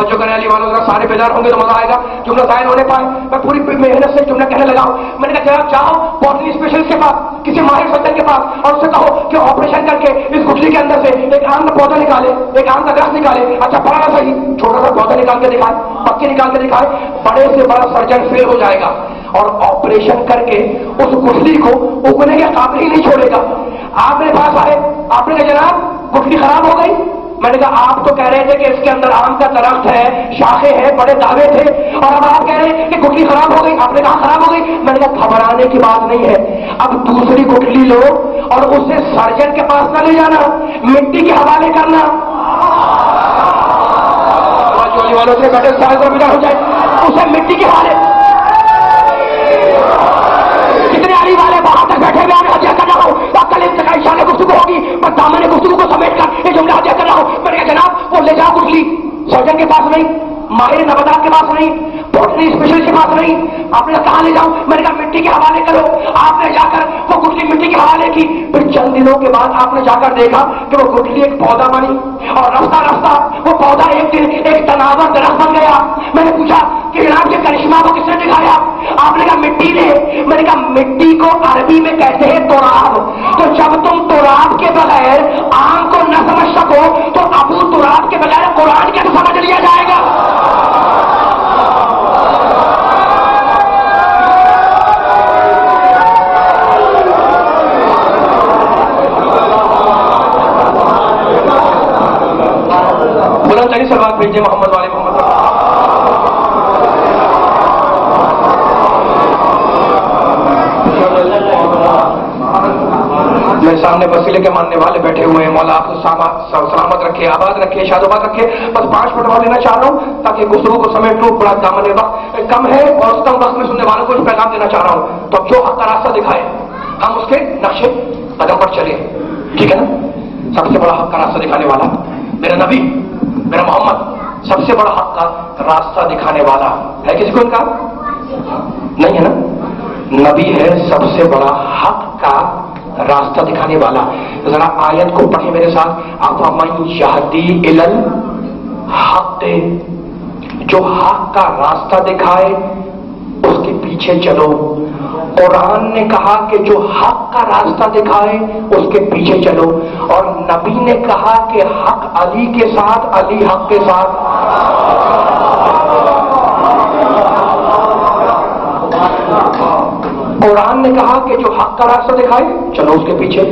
توجہ کریں علی والوں، ذرا سارے بیدار ہوں گے تو مزہ آئے گا، جملہ ظاہر ہونے پائے۔ میں پوری محنت سے جملہ کہنے لگا ہوں۔ میں نے کہا جناب جاؤ بوٹنی اسپیشلسٹ کے پاس، کسی ماہر سرجن کے پاس، اور اس سے کہو کہ آپریشن کر کے اس گٹھلی کے اندر سے ایک آم کا پودا نکالے، ایک آم کا گھاس نکالے۔ اچھا بڑا نہ صحیح، چھوٹا سا پودا نکال کے دکھائے، پکی نکال کے دکھائے، بڑے سے بڑا سرجن فیل ہو جائے گا اور آپریشن کر کے اس گٹھلی کو اگنے کے قابل ہی نہیں چھوڑے گا۔ آپ میرے پاس آئے، آپ نے کہا جناب گٹھلی خراب ہو گئی۔ میں نے کہا آپ تو کہہ رہے تھے کہ اس کے اندر آم کا درخت ہے، شاخیں ہیں، بڑے دعوے تھے، اور اب آپ کہہ رہے ہیں کہ گٹھلی خراب ہو گئی۔ آپ نے کہا خراب ہو گئی۔ میں نے کہا گھبرانے کی بات نہیں ہے، اب دوسری گٹھلی لو اور اسے سرجن کے پاس نہ لے جانا، مٹی کے حوالے کرنا۔ چولی والوں سے بیٹھے سارے بدا ہو جائے، اسے مٹی کے حوالے۔ کتنے علی والے وہاں تک بیٹھے ہوئے ہیں، حجیہ کر رہا ہوں، کل انتقائی شان گفتگو ہوگی، پر دامن گفتگو کو سمیٹ کر یہ جملہ حجیہ کر رہا ہوں۔ میں نے کہا جناب وہ لے جاؤ گٹھلی، سرجن کے پاس نہیں، ماہر نباتات کے پاس نہیں، بوٹنی اسپیشلسٹ کے پاس نہیں۔ آپ نے کہاں لے جاؤں؟ میں نے کہا مٹی کے حوالے کرو۔ آپ نے جا کر وہ گٹھلی مٹی کے حوالے کی، پھر چند دنوں کے بعد آپ نے جا کر دیکھا کہ وہ گٹھلی ایک پودا بنی، اور رفتہ رفتہ وہ پودا ایک دن ایک تناور درخت بن گیا۔ میں نے پوچھا کہ جناب یہ کرشمہ کو کس نے دکھایا؟ آپ نے کہا مٹی نے۔ میں نے کہا مٹی کو عربی میں کہتے ہیں تراب، تو جب تم تراب کے بغیر آم کو نہ سمجھ سکو تو ابو تراب کے بغیر قرآن کیسے سمجھ لیا جائے گا؟ بلند ترین سلوات بھیجیے محمد والے محمد۔ میرے سامنے وسیلے کے ماننے والے بیٹھے ہوئے ہیں، مولا آپ کو سلامت رکھے، آباد رکھے، شاد آباد رکھے۔ بس 5 منٹ اور لینا چاہ رہا ہوں تاکہ گفتگو کو سمیٹ لوں، بڑا دامن وقت کم ہے اور اس کم وقت میں سننے والوں کو ایک پیغام دینا چاہ رہا ہوں۔ تو اب جو حق کا راستہ دکھائے ہم اس کے نقشے قدم پر چلے، ٹھیک ہے نا؟ سب سے بڑا حق کا راستہ دکھانے والا میرا نبی، میرا محمد، سب سے بڑا حق کا راستہ دکھانے والا ہے کسی کو انکار نہیں ہے نا؟ نبی ہے سب سے بڑا حق کا راستہ دکھانے والا۔ ذرا آیت کو پڑھیں میرے ساتھ، افمن یہدی الی الحق، جو حق کا راستہ دکھائے اس کے پیچھے چلو۔ قرآن نے کہا کہ جو حق کا راستہ دکھائے اس کے پیچھے چلو، اور نبی نے کہا کہ حق علی کے ساتھ، علی حق کے ساتھ۔ قرآن نے کہا کہ جو حق کا راستہ دکھائے چلو اس کے پیچھے،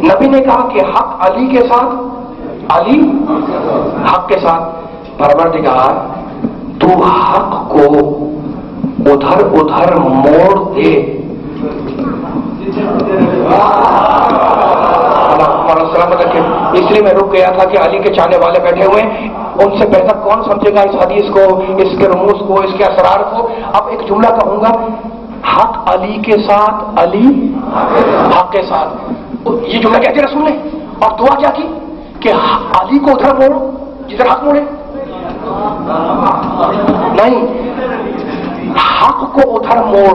نبی نے کہا کہ حق علی کے ساتھ، علی حق کے ساتھ۔ پروردگار تو حق کو ادھر ادھر موڑ دے۔ سلامت رکھے۔ اس لیے میں رک گیا تھا کہ علی کے چاہنے والے بیٹھے ہوئے ہیں، ان سے بہتر کون سمجھے گا اس حدیث کو، اس کے رموز کو، اس کے اسرار کو۔ اب ایک جملہ کہوں گا، حق علی کے ساتھ، علی حق کے ساتھ۔ یہ جملہ کہتے رسول نے، اور دعا کیا کی کہ علی کو ادھر موڑو جدھر حق موڑے، نہیں، حق کو ادھر موڑ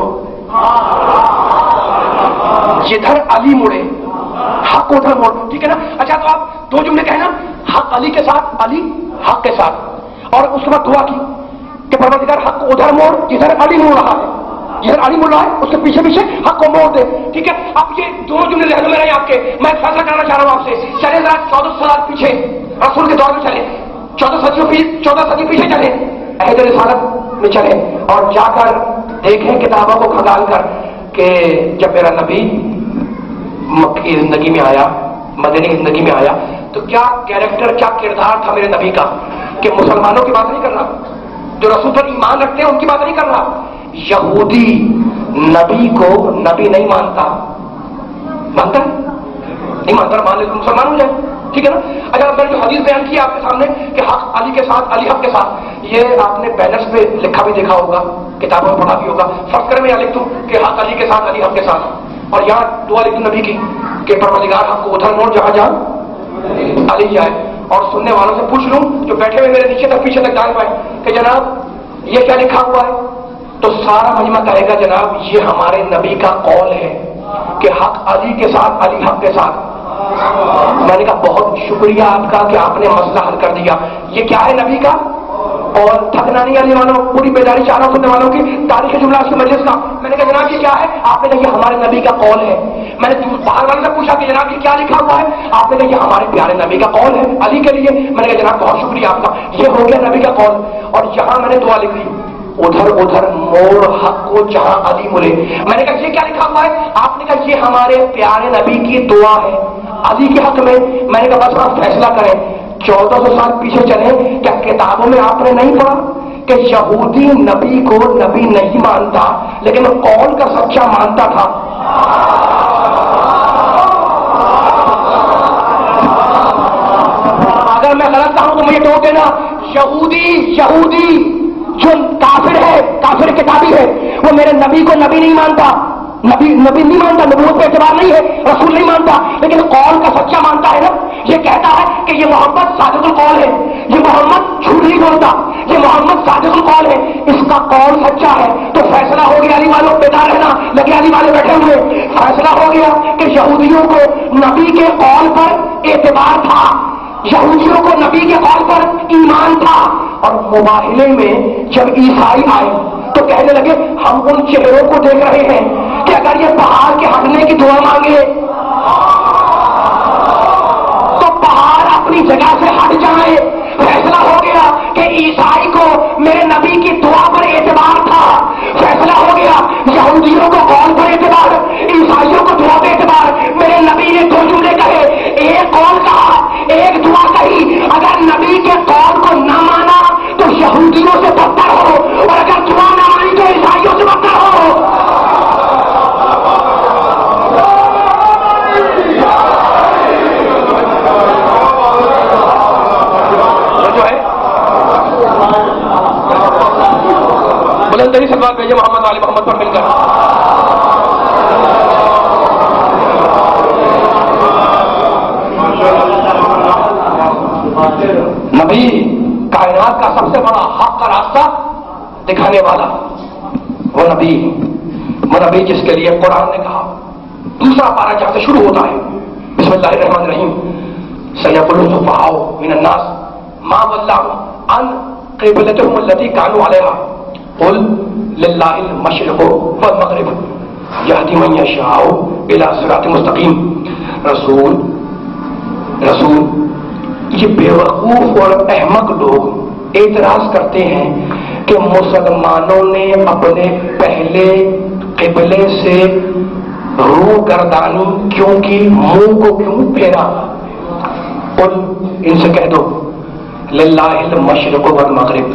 جدھر علی مڑے، حق کو ادھر موڑ، ٹھیک ہے نا؟ اچھا تو آپ 2 جملے کہنا، حق علی کے ساتھ، علی حق کے ساتھ، اور اس کے بعد دعا کی کہ پروردگار حق کو ادھر موڑ جدھر علی مڑ رہا ہے، جدھر علی مڑ رہا ہے اس کے پیچھے پیچھے حق کو موڑ دے، ٹھیک ہے؟ اب یہ 2 جملے ذہن میں رہے آپ کے، میں فیصلہ کرنا چاہ رہا ہوں آپ سے۔ چلے ذرا 14 سال پیچھے رسول کے دور میں چلے، 14 صدی پیچھے چلے، عہد رسالت میں چلے، اور جا کر دیکھیں کتابوں کو کھنگال کر کہ جب میرا نبی مکی زندگی میں آیا، مدنی زندگی میں آیا، تو کیا کیریکٹر، کیا کردار تھا میرے نبی کا، کہ مسلمانوں کی بات نہیں کر رہا، جو رسول پر ایمان رکھتے ہیں ان کی بات نہیں کر رہا۔ یہودی نبی کو نبی نہیں مانتا، مانتا نہیں مانتا، مان لے تو مسلمان ہو جائے، ٹھیک ہے نا؟ اچھا میں نے جو حدیث بیان کی آپ کے سامنے کہ حق علی کے ساتھ، علی حق کے ساتھ، یہ آپ نے بینرز پہ لکھا بھی دیکھا ہوگا، کتابوں میں پڑھا بھی ہوگا۔ فرض کریں میں یہاں لکھ دوں کہ حق علی کے ساتھ، علی حق کے ساتھ، اور یہاں دعا لکھ دوں نبی کی کہ پروردگار حق کو ادھر موڑ جہاں جہاں علی جائے، اور سننے والوں سے پوچھ لوں جو بیٹھے ہوئے میرے نیچے تک پیچھے تک جان پائے کہ جناب یہ کیا لکھا ہوا ہے، تو سارا مجمع کہے گا جناب یہ ہمارے نبی کا قول ہے کہ حق علی کے ساتھ، علی حق کے ساتھ۔ میں نے کہا بہت شکریہ آپ کا کہ آپ نے مسئلہ حل کر دیا۔ یہ کیا ہے نبی کا اور تھکنا نہیں علی والوں، پوری بیداری چاہ رہا ہوں سننے والوں کی تاریخ جملہ کی مجلس کا. میں نے کہا جناب یہ کیا ہے؟ آپ نے کہا یہ ہمارے نبی کا قول ہے. میں نے باہر والے سے پوچھا کہ جناب یہ کیا لکھا ہوا ہے؟ آپ نے کہا یہ ہمارے پیارے نبی کا قول ہے علی کے لیے. میں نے کہا جناب بہت شکریہ آپ کا، یہ ہو گیا نبی کا قول. اور یہاں میں نے دعا لکھ دی، ادھر موڑ حق کو جہاں علی ملے. میں نے کہا یہ کیا لکھا ہوا ہے؟ آپ نے کہا یہ ہمارے پیارے نبی کی دعا ہے علی کے حق میں. میں نے کہا بس آپ فیصلہ کریں، 1400 سال پیچھے چلیں، کیا کتابوں میں آپ نے نہیں پڑھا کہ یہودی نبی کو نبی نہیں مانتا لیکن قول کا سچا مانتا تھا؟ اگر میں غلط کہوں تو مجھے ٹوک دینا. یہودی جو کافر ہے، کافر کتابی ہے، وہ میرے نبی کو نبی نہیں مانتا، نبی نہیں مانتا، نبوت پہ اعتبار نہیں ہے، رسول نہیں مانتا، لیکن قول کا سچا مانتا ہے نا. یہ کہتا ہے کہ یہ محمد صادق القول ہے، یہ محمد جھوٹ نہیں بولتا، یہ محمد صادق القول ہے، اس کا قول سچا ہے. تو فیصلہ ہو گیا علی والوں، بیدار رہنا، لگے علی والے بیٹھے ہوئے. فیصلہ ہو گیا کہ یہودیوں کو نبی کے قول پر اعتبار تھا، یہودیوں کو نبی کے قول پر ایمان تھا. اور مباہلے میں جب عیسائی آئے تو کہنے لگے ہم ان چہروں کو دیکھ رہے ہیں کہ اگر یہ پہاڑ کے ہٹنے کی دعا مانگے تو پہاڑ اپنی جگہ سے ہٹ جائے. فیصلہ ہو گیا کہ عیسائی کو میرے نبی کی دعا پر اعتبار تھا. فیصلہ ہو گیا یہودیوں کو قول پر اعتبار، عیسائیوں کو دعا پر اعتبار. میرے نبی نے 2 جملے کہے، ایک قول کہا، ایک دعا کہی. اگر نبی کے قول کو نہ مانا تو یہودیوں سے بدتر ہو، اور اگر دعا نہ مانی تو عیسائیوں سے بدتر ہو. بلندی سے بات بھیجے محمد علی محمد پر مل کر. نبی کائنات کا سب سے بڑا حق کا راستہ دکھانے والا وہ نبی جس کے لیے قرآن نے کہا، دوسرا پارہ جہاں سے شروع ہوتا ہے بسم اللہ الرحمن الرحیم، سیقول السفہاء من الناس ما ولاهم عن قبلتهم التي كانوا عليها قل للہ المشرق والمغرب یہدی من یشاء الی صراط مستقیم. رسول یہ بیوقوف اور احمق لوگ اعتراض کرتے ہیں کہ مسلمانوں نے اپنے پہلے قبلے سے روح گردانی کیوں کی، منہ کو کیوں پھیرا؟ قل ان سے کہہ دو للہ المشرق والمغرب،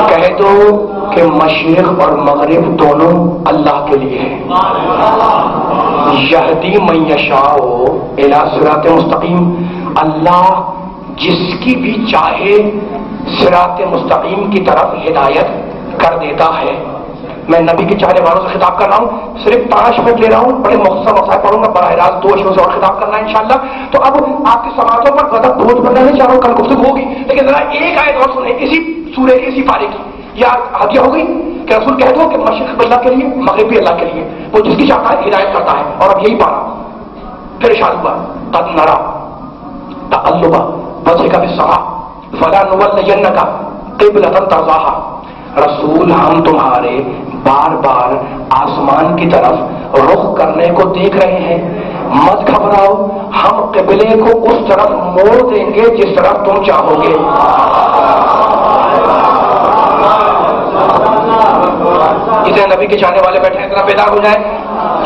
کہہ دو کہ مشرق اور مغرب دونوں اللہ کے لیے ہیں. یہدی من یشاء الی صراط مستقیم، اللہ جس کی بھی چاہے صراط مستقیم کی طرف ہدایت کر دیتا ہے. میں نبی کے چاہنے والوں سے خطاب کر رہا ہوں، صرف 5 منٹ لے رہا ہوں، بڑے مختصر مسائل پڑھوں گا، براہ راست 2 شروع سے اور خطاب کرنا ہے انشاءاللہ. تو اب آپ کی سماعتوں پر غضب بہت بڑھنا نہیں چاہ رہا ہوں، کل گفتگو ہوگی، لیکن ذرا ایک آیت اور سنیں اسی سورہ کی اسی پارے کی. یا ہدیہ ہو گئی کہ رسول کہہ دو کہ مشرق اللہ کے لیے، مغرب بھی اللہ کے لیے، وہ جس کی چاہتا ہے ہدایت کرتا ہے. اور اب یہی پارا پھر ارشاد ہوا قد نرى تقلب وجهك في السماء فلنولينك قبلة ترضاها. رسول ہم تمہارے بار بار آسمان کی طرف رخ کرنے کو دیکھ رہے ہیں، مت گھبراؤ، ہم قبلے کو اس طرف موڑ دیں گے جس طرف تم چاہو گے. جتنے نبی کے چاہنے والے بیٹھے ہیں ذرا بیدار ہو جائیں،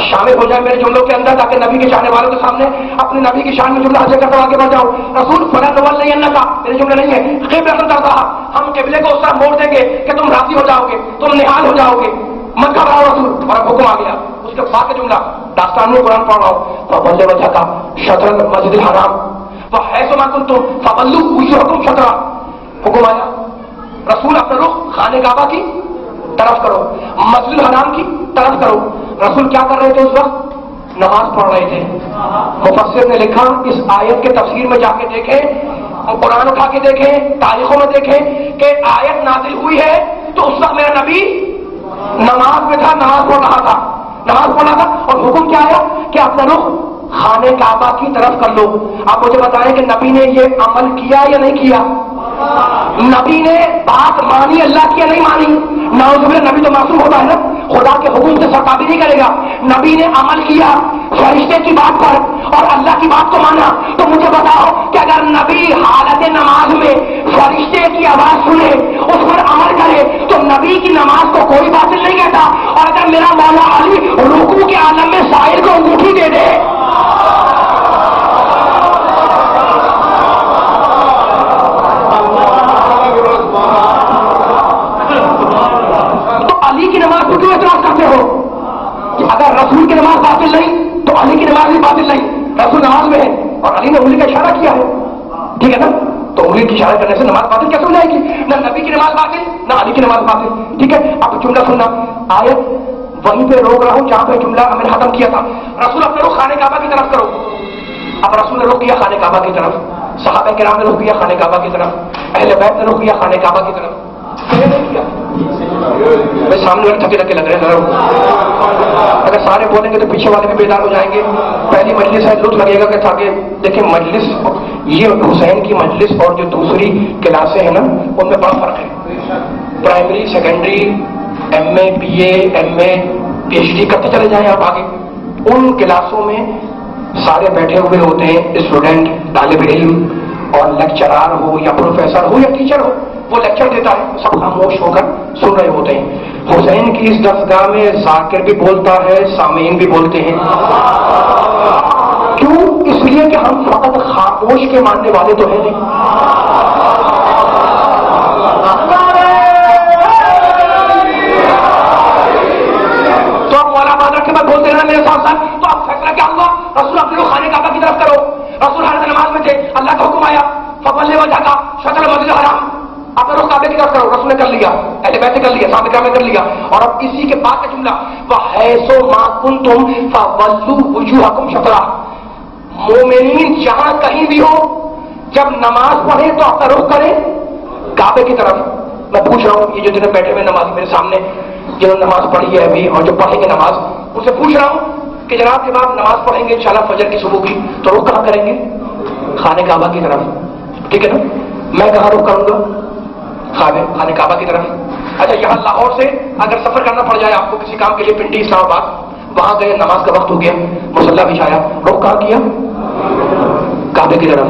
شامل ہو جائیں میرے جملوں کے اندر، تاکہ نبی کے چاہنے والوں کے سامنے اپنے نبی کی شان میں جملہ حاصل کرتا آگے بڑھ جاؤ. رسول فلا نولینک، میرے جملے نہیں ہے، قبلۃ ترضاها، ہم قبلے کو اس طرح موڑ دیں گے کہ تم راضی ہو جاؤ گے، تم نہال ہو جاؤ گے، مت گھبراؤ رسول. اور حکم آ گیا. اس کے بعد کا جملہ داستان میں قرآن پڑھ رہا ہوں، فولوا وجهک شطر المسجد الحرام وحیث ما کنتم فولوا وجوہکم شطرہ. حکم آیا رسول اپنا رخ خانہ کعبہ کی طرف کرو، مسجد الحرام کی طرف کرو. رسول کیا کر رہے تھے اس وقت؟ نماز پڑھ رہے تھے. مفسر نے لکھا اس آیت کے تفسیر میں جا کے دیکھیں، قرآن اٹھا کے دیکھیں، تاریخوں میں دیکھیں کہ آیت نازل ہوئی ہے تو اس وقت میرا نبی نماز میں تھا، نماز پڑھ رہا تھا. اور حکم کیا آیا کہ اپنا رخ خانہ کعبہ کی طرف کر لو. آپ مجھے بتائیں کہ نبی نے یہ عمل کیا یا نہیں کیا؟ نبی نے بات مانی اللہ کی یا نہیں مانی؟ نعوذ نبی تو معصوم ہوتا ہے نا، خدا کے حکم سے سرکابی نہیں کرے گا. نبی نے عمل کیا فرشتے کی بات پر اور اللہ کی بات کو مانا. تو مجھے بتاؤ کہ اگر نبی حالت نماز میں فرشتے کی آواز سنے اس پر عمل کرے تو نبی کی نماز کو کوئی باطل نہیں کہتا. اور اگر میرا مولا علی رکوع کے عالم میں سائل کو انگوٹھی دے دے کی نماز کو کیوں اعتراض کرتے ہو؟ کہ اگر رسول کی نماز باطل نہیں تو علی کی نماز بھی باطل نہیں. رسول نماز میں ہے اور علی نے انگلی کا اشارہ کیا ہے، ٹھیک ہے نا؟ تو انگلی کی اشارہ کرنے سے نماز باطل کیسے ہو جائے گی؟ نہ نبی کی نماز باطل نہ علی کی نماز باطل. ٹھیک ہے، اب جملہ سننا، آیت وہیں پہ روک رہا ہوں جہاں پہ جملہ میں نے ختم کیا تھا. رسول اپنے رخ خانہ کعبہ کی طرف کرو. اب رسول نے رخ کیا خانہ کعبہ کی طرف، صحابہ کرام نے رخ کیا خانہ کعبہ کی طرف، اہل بیت نے رخ کیا خانہ کعبہ کی طرف. نہیں کیا میں سامنے والے تھکے لگ رہے ہیں. اگر سارے بولیں گے تو پیچھے والے بھی بیدار ہو جائیں گے. پہلی مجلس ہے، لطف لگے گا کہ تاکہ دیکھیں مجلس یہ حسین کی مجلس اور جو دوسری کلاسیں ہیں نا ان میں بڑا فرق ہے. Primary secondary M A B A M A P H D کرتے چلے جائیں آپ آگے، ان کلاسوں میں سارے بیٹھے ہوئے ہوتے ہیں اسٹوڈنٹ، طالب علم، اور لیکچرار ہو یا پروفیسر ہو یا ٹیچر ہو، وہ لیکچر دیتا ہے، سب خاموش ہو کر سن رہے ہوتے ہیں. حسین کی اس درسگاہ میں ذاکر بھی بولتا ہے، سامعین بھی بولتے ہیں. کیوں؟ اس لیے کہ ہم فقط خاموش کے ماننے والے تو ہیں نہیں. تو اب مولا بادر کے بعد بولتے رہنا میرے ساتھ ساتھ. تو اب فیصلہ کیا ہوا؟ رسول اپنے کو خانہ کعبہ کی طرف کرو. رسول حالت نماز میں تھے، اللہ کا حکم آیا فَوَلِّ وَجْهَكَ شَطْرَ الْمَسْجِدِ الْحَرَامِ، اپنے رخ کعبے کی طرف کرو. رسول نے کر لیا، اہل بیت نے کر لیا، صحابہ کرام نے کر لیا. اور اب اسی کے بعد کا جملہ وَحَيْثُ مَا كُنْتُمْ فَوَلُّوا وُجُوهَكُمْ شَطْرَهُ. مومنین جہاں کہیں بھی ہو جب نماز پڑھیں تو اپنا رخ کریں کعبے کی طرف. میں پوچھ رہا ہوں یہ جو جنہیں بیٹھے ہوئے نماز میرے سامنے جنہوں نے نماز پڑھی ہے ابھی اور جو پڑھیں گے نماز، ان سے پوچھ رہا ہوں کہ جناب کے بعد نماز پڑھیں گے انشاءاللہ فجر کی صبح کی، تو رخ کہاں کریں گے؟ خانہ کعبہ کی طرف. ٹھیک ہے نا؟ میں کہاں رخ کروں گا؟ خانہ کعبہ کی طرف. اچھا یہاں لاہور سے اگر سفر کرنا پڑ جائے آپ کو کسی کام کے لیے، پنڈی اسلام آباد، وہاں گئے، نماز کا وقت ہو گیا، مصلی بچھایا، رخ کہاں کیا؟ کعبے کی طرف.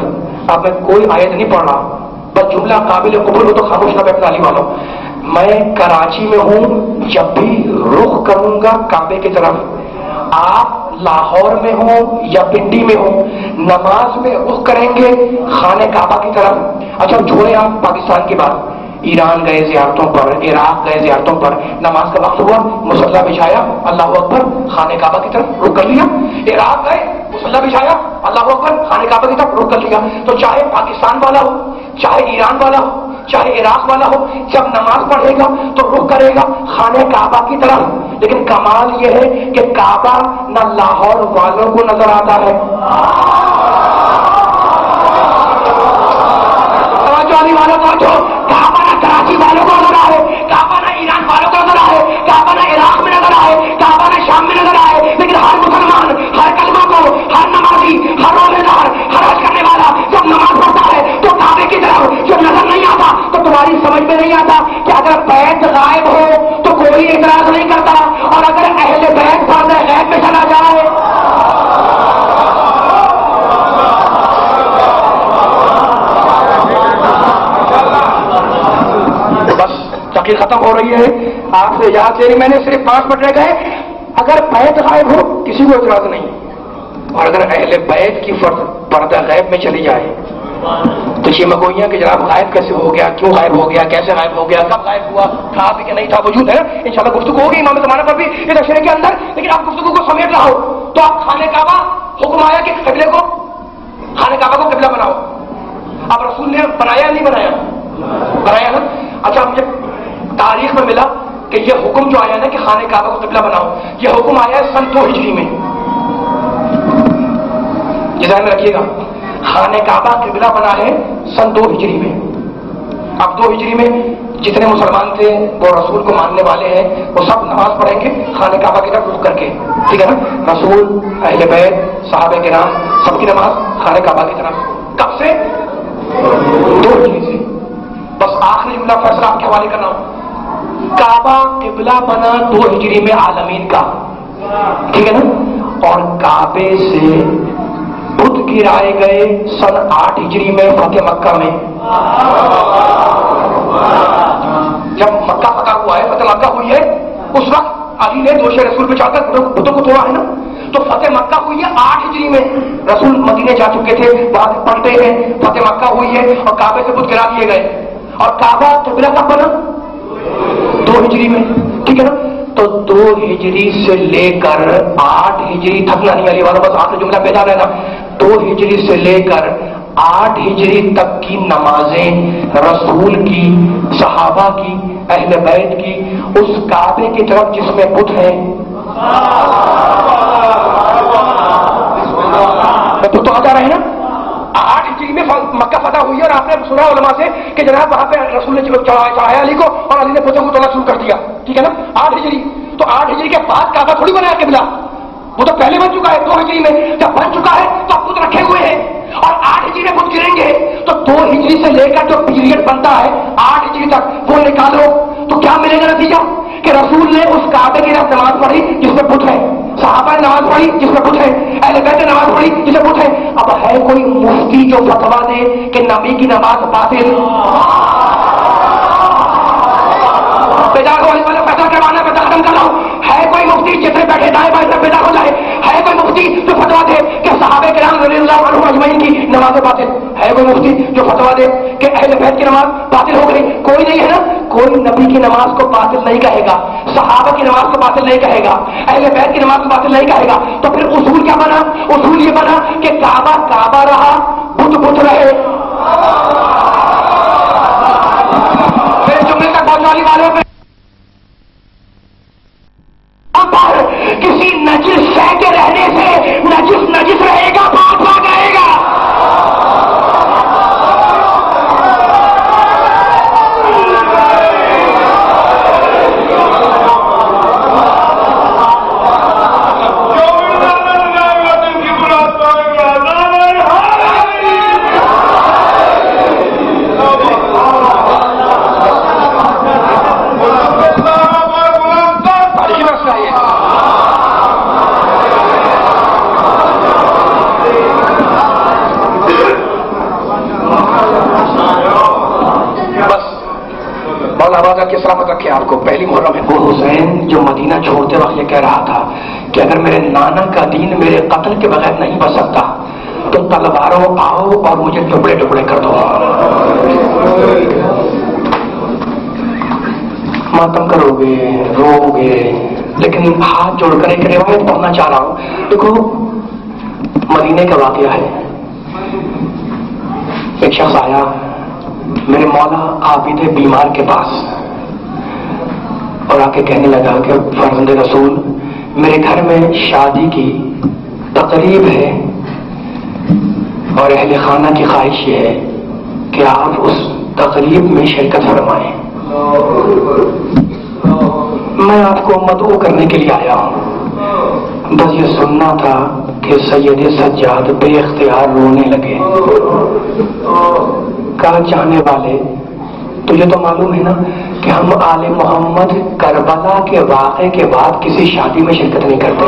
اب میں کوئی آیت نہیں پڑھ رہا، بس جملہ قابل قبول ہو تو خاموش نہ بیٹھنا علی والوں. میں کراچی میں ہوں، جب بھی رخ کروں گا کعبے کی طرف. آپ لاہور میں ہوں یا پنڈی میں ہوں، نماز میں رخ کریں گے خانہ کعبہ کی طرف. اچھا چھوڑے آپ پاکستان کی بات، ایران گئے زیارتوں پر، عراق گئے زیارتوں پر، نماز کا وقت ہوا، مصلی بچھایا، اللہ اکبر، خانہ کعبہ کی طرف رخ کر لیا. عراق گئے، مصلی بچھایا، اللہ اکبر، خانہ کعبہ کی طرف رخ کر لیا. تو چاہے پاکستان والا ہو، چاہے ایران والا ہو، چاہے عراق والا ہو، جب نماز پڑھے گا تو رخ کرے گا خانہ کعبہ کی طرف. لیکن کمال یہ ہے کہ کعبہ نہ لاہور والوں کو نظر آتا ہے، کعبہ نہ کراچی والوں کو نظر آئے، کعبہ نہ ایران والوں کو نظر آئے، کعبہ نہ عراق میں نظر آئے، کعبہ نہ شام میں نظر آئے. لیکن ہر مسلمان، ہر کلمہ کو، ہر نمازی، ہر روزے دار، ہر حج کرنے والا جب نماز پڑھتا ہے تو کعبے کی طرف جو نظر نہیں آتا تو تمہاری سمجھ میں نہیں آتا کہ اگر بیت غائب ہو تو کوئی اعتراض نہیں کرتا، اور اگر اہل بیت فرض غیب میں چلا جائے ختم ہو رہی ہے. آپ سے یاد لے میں نے صرف 5 منٹ رہ گئے. اگر بیت غائب ہو کسی کو اعتراض نہیں، اور اگر اہل بیت کی پردہ غیب میں چلی جائے تو یہ مگوئیاں کہ جناب غائب کیسے ہو گیا، کیوں غائب ہو گیا، کیسے غائب ہو گیا، کب غائب ہوا، تھا بھی کہ نہیں تھا، وجود ہے. انشاءاللہ گفتگو ہوگی امام زمانہ پر بھی اس اشرے کے اندر. لیکن آپ گفتگو کو سمیٹ رہا ہو تو آپ خانہ کعبہ حکم آیا کہ قبلے کو، خانہ کعبہ کو قبلہ بناؤ. اب رسول نے بنایا نہیں بنایا؟ بنایا نا. اچھا مجھے تاریخ میں ملا کہ یہ حکم جو آیا نا کہ خانہ کعبہ کو قبلہ بناؤ، یہ حکم آیا ہے سن 2 ہجری میں. یہ ذہن میں رکھیے گا، خانہ کعبہ قبلہ بنا ہے سن 2 ہجری میں. اب 2 ہجری میں جتنے مسلمان تھے وہ رسول کو ماننے والے ہیں، وہ سب نماز پڑھیں گے خانہ کعبہ کی طرف رخ کر کے. ٹھیک ہے نا؟ رسول، اہل بیت، صحابہ کرام، سب کی نماز خانہ کعبہ کی طرف. کب سے؟ 2 ہجری سے. اپنا فیصلہ آپ کے حوالے کرنا ہوں. کعبہ قبلہ بنا 2 ہجری میں عالمین کا، ٹھیک ہے نا، اور کعبے سے بت گرائے گئے سن 8 ہجری میں فتح مکہ میں. جب مکہ فتح ہوا ہے، فتح مکہ ہوئی ہے، اس وقت علی نے دوش رسول پہ چڑھ کر بتوں کو توڑا ہے نا. تو فتح مکہ ہوئی ہے 8 ہجری میں، رسول مدینے جا چکے تھے، وہاں سے پلٹے ہیں، فتح مکہ ہوئی ہے اور کعبے سے بت گرا دیے گئے. اور کعبہ قبلہ کب بنا؟ 2 ہجری میں، ٹھیک ہے نا. تو 2 ہجری سے لے کر 8 ہجری، تھکنا نہیں علی والا، بس آپ نے جملہ بھیجا رہنا. 2 ہجری سے لے کر 8 ہجری تک کی نمازیں رسول کی، صحابہ کی، اہل بیت کی اس کعبے کی طرف جس میں بت ہے. بت تو آ جا رہے ہیں نا. 8 ہجری میں مکہ فتح ہوئی ہے اور آپ نے سنا علماء سے کہ جناب وہاں پہ رسول نے چڑھایا علی کو اور علی نے بتوں کو توڑنا شروع کر دیا، ٹھیک ہے نا. 8 ہجری، تو 8 ہجری کے بعد کعبہ تھوڑی بنایا قبلہ، وہ تو پہلے بن چکا ہے 2 ہجری میں. جب بن چکا ہے تو اب بت رکھے ہوئے ہیں اور 8 ہجری میں بت گریں گے. تو 2 ہجری سے لے کر جو پیریڈ بنتا ہے 8 ہجری تک وہ نکالو تو کیا ملے گا نتیجہ؟ کہ رسول نے اس کعبے کی نماز پڑھی جس میں بت ہے، صحابہ نے نماز پڑھی جس میں بت ہے، اہل بیت نے نماز پڑھی جس میں بت ہے. اب ہے کوئی مفتی جو فتوا دے کہ نبی کی نماز باطل؟ بیدار ہونے والے پیدا کروانا پیدا ختم کر رہا ہوں. ہے کوئی مفتی جتنے بیٹھے دائیں بائیں سے پیدا ہو جائے؟ ہے کوئی مفتی جو فتوا دے کہ صحابہ کرام رضی اللہ عنہم اجمعین کی نماز باطل؟ ہے کوئی مفتی جو فتوا دے کہ اہل بیت کی نماز باطل ہو گئی؟ کوئی نہیں ہے نا. کوئی نبی کی نماز کو باطل نہیں کہے گا، صحابہ کی نماز کو باطل نہیں کہے گا، اہل بیت کی نماز کو باطل نہیں کہے گا. تو پھر اصول کیا بنا؟ اصول یہ بنا کہ کعبہ کعبہ رہا، بت بت رہے. میرے جملے تک پہنچنے والی والوں پہ کسی نجس شے کے رہنے سے نجس نجس رہے گا، پاک پاک رہے گا. کی سلامت رکھے آپ کو. پہلی محرم ہے. وہ حسین جو مدینہ چھوڑتے وقت یہ کہہ رہا تھا کہ اگر میرے نانا کا دین میرے قتل کے بغیر نہیں بچ سکتا تو تلواروں آؤ اور مجھے ٹکڑے ٹکڑے کر دو. ماتم کرو گے، رو گے، لیکن ہاتھ جوڑ کر ایک روایت پڑھنا چاہ رہا ہوں. دیکھو مدینے کا واقعہ ہے. ایک شخص آیا میرے مولا عابد بیمار کے پاس اور آ کے کہنے لگا کہ فرزند رسول میرے گھر میں شادی کی تقریب ہے اور اہل خانہ کی خواہش یہ ہے کہ آپ اس تقریب میں شرکت فرمائیں. میں آپ کو مدعو کرنے کے لیے آیا ہوں. بس یہ سننا تھا کہ سید سجاد بے اختیار رونے لگے. کہا جانے والے تجھے تو معلوم ہے نا کہ ہم آل محمد کربلا کے واقعے کے بعد کسی شادی میں شرکت نہیں کرتے.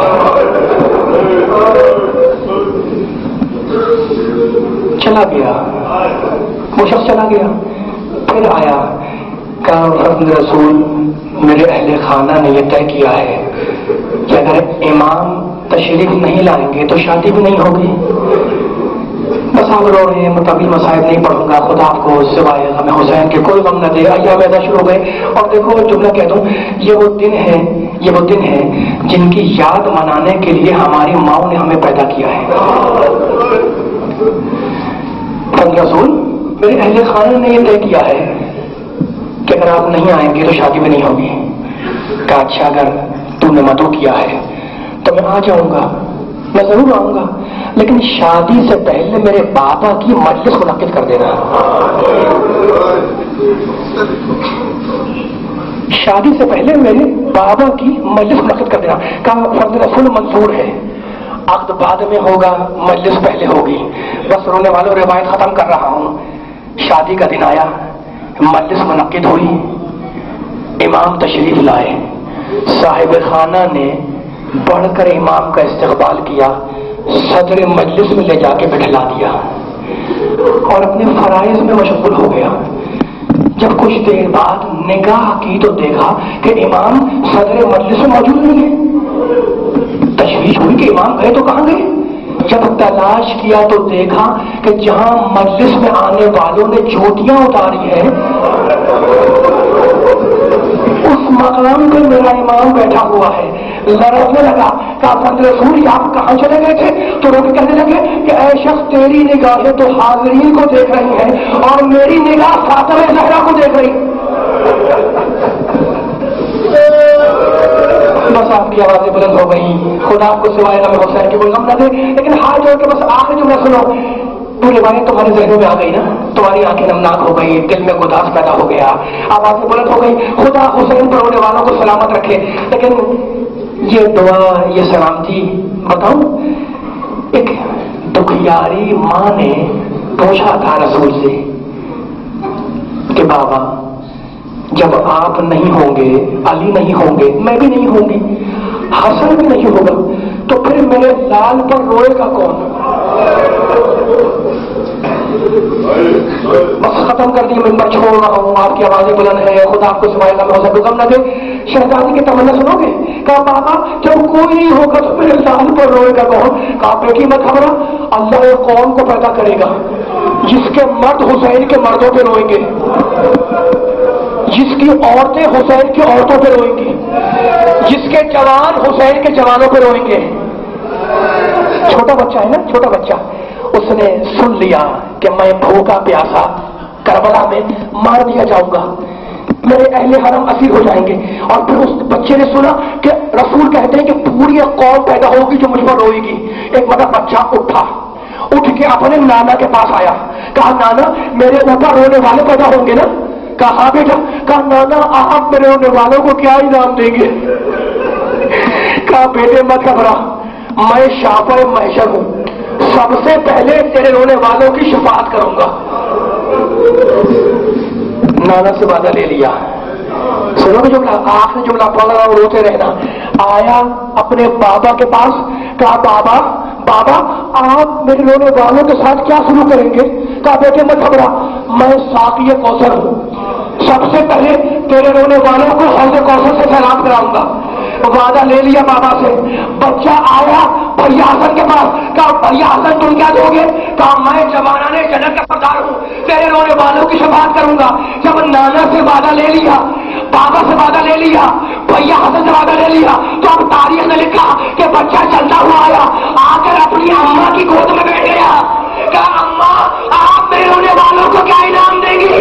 چلا گیا وہ شخص، چلا گیا. پھر آیا کہا فرزند رسول میرے اہل خانہ نے یہ طے کیا ہے کہ اگر امام تشریف نہیں لائیں گے تو شادی بھی نہیں ہوگی. بس آپ رو رہے ہیں، مطلب مسائل نہیں پڑھوں گا، خدا آپ کو سوائے غم حسین کے کوئی غم نہ دے. ایام پیدا شروع ہو گئے. اور دیکھو جملہ کہہ دوں، یہ وہ دن ہے جن کی یاد منانے کے لیے ہماری ماؤں نے ہمیں پیدا کیا ہے. رسول میرے اہل خانہ نے یہ طے کیا ہے کہ اگر آپ نہیں آئیں گے تو شادی میں نہیں ہوگی. کہا اچھا اگر تم نے مدعو کیا ہے تو میں آ جاؤں گا، میں ضرور آؤں گا، لیکن شادی سے پہلے میرے بابا کی مجلس منعقد کر دینا. شادی سے پہلے میرے بابا کی مجلس منعقد کر دینا. کہا فرض رسول منظور ہے، عقد بعد میں ہوگا، مجلس پہلے ہوگی. بس رونے والوں روایت ختم کر رہا ہوں. شادی کا دن آیا، مجلس منعقد ہوئی، امام تشریف لائے، صاحب خانہ نے بڑھ کر امام کا استقبال کیا، صدر مجلس میں لے جا کے بٹھلا دیا اور اپنے فرائض میں مشغول ہو گیا۔ جب کچھ دیر بعد نگاہ کی تو دیکھا کہ امام صدر مجلس میں موجود نہیں ہے۔ تشویش ہوئی کہ امام گئے تو کہاں گئے؟ جب تلاش کیا تو دیکھا کہ جہاں مجلس میں آنے والوں نے چوٹیاں اتاری ہیں اس مقام پہ میرا امام بیٹھا ہوا ہے۔ لڑکنے لگا، کہا فضل رسول آپ کہاں چلے گئے تھے؟ تو لوگ کہنے لگے کہ اے شخص تیری نگاہیں تو حاضرین کو دیکھ رہی ہیں اور میری نگاہ فاطمہ زہرا کو دیکھ رہی۔ بس آپ کی آوازیں بلند ہو گئی، خدا آپ کو سوائے غم حسین کی کوئی غم نہ دے، لیکن ہاتھ جوڑ کے بس آخری جملہ سنو۔ پوری باتیں تمہارے ذہنوں میں آ گئی نا، تمہاری آنکھیں نمناک ہو گئی، دل میں گداس پیدا ہو گیا، آوازیں بلند ہو گئی، خدا حسین پر رونے والوں کو سلامت رکھے۔ لیکن یہ دعا، یہ سلامتی بتاؤں، ایک دکھیاری ماں نے پوچھا تھا رسول سے کہ بابا جب آپ نہیں ہوں گے، علی نہیں ہوں گے، میں بھی نہیں ہوں گی، حسن بھی نہیں ہوگا، تو پھر میرے لال پر روئے گا کون؟ بس ختم کر دی، ممبر چھوڑ رہا ہوں، آپ کی آوازیں بلند ہے، خدا آپ کو سوائے غم حسین کو غم نہ دے۔ شہزادی کی تمنا سنو گے؟ کہا بابا جب کوئی نہیں ہوگا تو میرے لال پر روئے گا کون؟ کہا بیٹی مت گھبرا، اللہ ایک قوم کو پیدا کرے گا جس کے مرد حسین کے مردوں پہ روئیں گے، جس کی عورتیں حسین کی عورتوں پہ روئیں گی، جس کے جوان حسین کے جوانوں پہ روئیں گے۔ چھوٹا بچہ ہے نا، چھوٹا بچہ، اس نے سن لیا کہ میں بھوکا پیاسا کربلا میں مار دیا جاؤں گا، میرے اہل حرم اسیر ہو جائیں گے۔ اور پھر اس بچے نے سنا کہ رسول کہتے ہیں کہ پوری قوم پیدا ہوگی جو مجھ پر روئے گی۔ ایک مطلب بچہ اٹھ کے اپنے نانا کے پاس آیا، کہا نانا میرے اوپر رونے والے پیدا ہوں گے نا؟ کہا ہاں بیٹا۔ کہا نانا آپ میرے رونے والوں کو کیا انعام دیں گے؟ کہا بیٹے مت گھبرا، میں شافع محشر ہوں، سب سے پہلے تیرے رونے والوں کی شفاعت کروں گا۔ نانا سے وعدہ لے لیا۔ سنو گے جملہ، آخری جملہ پڑھ رہا ہوں، روتے رہنا۔ آیا اپنے بابا کے پاس، کہا بابا آپ میرے رونے والوں کے ساتھ کیا شروع کریں گے؟ کہا بیٹے مت گھبرا، میں ساقی کوثر ہوں، سب سے پہلے تیرے رونے والوں کو حوض کوثر سے سلام کراؤں گا۔ وعدہ لے لیا بابا سے۔ بچہ آیا بھیا حسن کے پاس، کہا بھیا حسن تم کیا دو گے؟ کہا میں جوانان جنت کا سردار ہوں، تیرے رونے والوں کی شفاعت کروں گا۔ جب نانا سے وعدہ لے لیا، بابا سے وعدہ لے لیا، بھیا حسن سے وعدہ لے لیا، تو اب تاریخ نے لکھا کہ بچہ چلتا ہوا آیا، آ کر اپنی اماں کی گود میں بیٹھ گیا۔ کہا اماں آپ میرے رونے والوں کو کیا انعام دیں گی؟